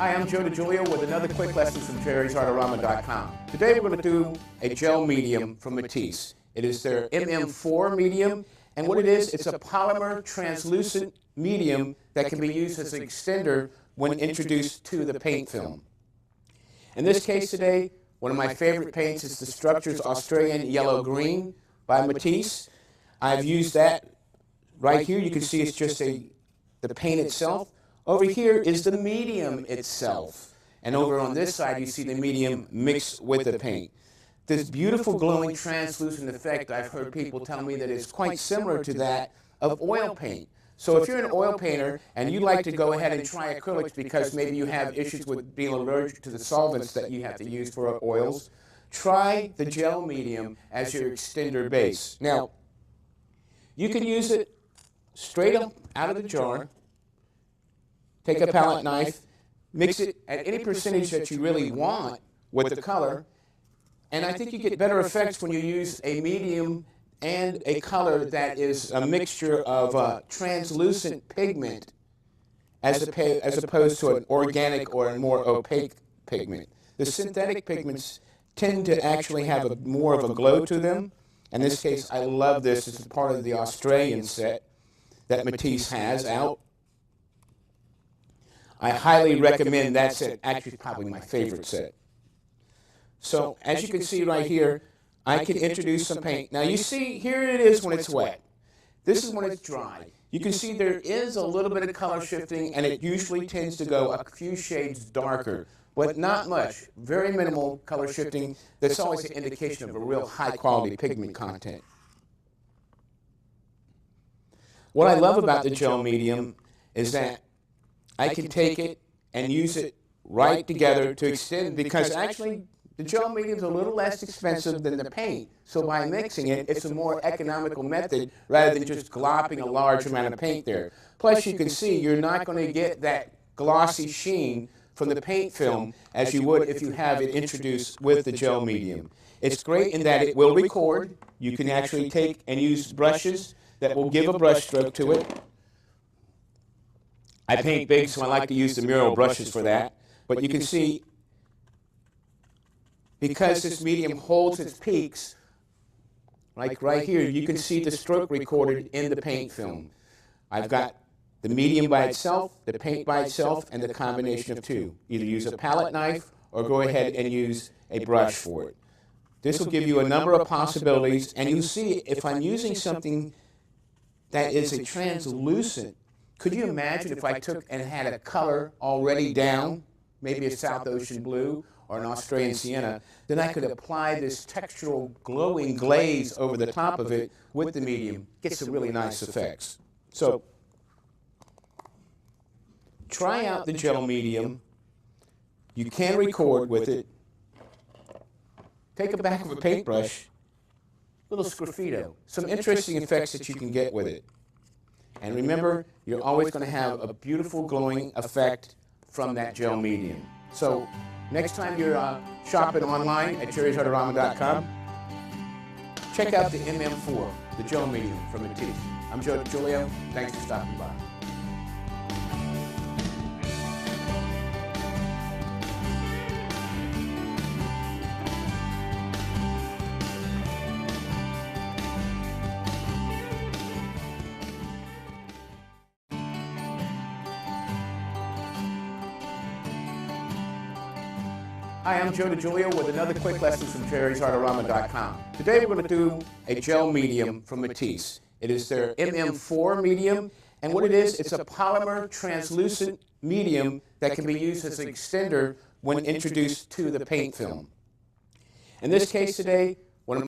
Hi, I'm Joe DiGiulio with another quick lesson from Jerry'sArtorama.com. Today we're going to do a gel medium from Matisse. It is their MM4 medium, and what it is, it's a polymer translucent medium that can be used as an extender when introduced to the paint film. In this case today, one of my favorite paints is the Structures Australian Yellow Green by Matisse. I've used that right here. You can see it's just the paint itself. Over here is the medium itself. And over on this side, you see the medium mixed with the paint. This beautiful glowing translucent effect, I've heard people tell me that it's quite similar to that of oil paint. So if you're an oil painter and you like to go ahead and try acrylics because maybe you have issues with being allergic to the solvents that you have to use for oils, try the gel medium as your extender base. Now, you can use it straight up out of the jar. Take a palette knife, mix it at any percentage that you really want with the color, and I think you get better effects when you use a medium and a color that is a mixture of translucent pigment as opposed to an organic or a more opaque pigment. The synthetic pigments tend to actually have more of a glow to them. In this case, I love this. It's part of the Australian set that Matisse has out. I highly recommend that set. Actually, probably my favorite set. So as you can see right here, I can introduce some paint. Now you see, here it is when it's wet. This is when it's dry. You can see there is a little bit of color shifting, and it usually tends to go a few shades darker, but not much. Very minimal color shifting. That's always an indication of a real high-quality pigment content. What I love about the gel medium is that I can take it and use it right together to extend, because actually the gel medium is a little less expensive than the paint. So by mixing it, it's a more economical method rather than just glopping a large amount of paint there. Plus you can see you're not going to get that glossy sheen from the paint film as you would if you have it introduced with the gel medium. It's great in that it will record. You can actually take and use brushes that will give a brush stroke to it. I paint big, so I like to use the mural brushes for that. But you can see, because this medium holds its peaks, like right here, you can see the stroke recorded in the paint film. I've got the medium by itself, the paint by itself, and the combination of two. Either use a palette knife or go ahead and use a brush for it. This will give you a number of possibilities, and you'll see if I'm using something that is a translucent. Could you imagine if I took and had a color already down, maybe a South Ocean blue or an Australian sienna, then I could apply this textural glowing glaze over the top of it with the medium, get some really nice effects. So try out the gel medium. You can record with it. Take a back of a paintbrush, little sgraffito, some interesting effects that you can get with it. And remember, you're always going to have a beautiful glowing effect from that gel medium. So next time you're shopping online at Jerry'sArtorama.com, check out the MM4, the gel medium from Matisse. I'm Joe DiGiulio. Thanks for stopping by. Hi, I'm Joe DiGiulio with another quick lesson from Jerry'sArtorama.com. Today we're going to do a gel medium from Matisse. It is their MM4 medium, and what it is, it's a polymer translucent medium that can be used as an extender when introduced to the paint film. In this case today,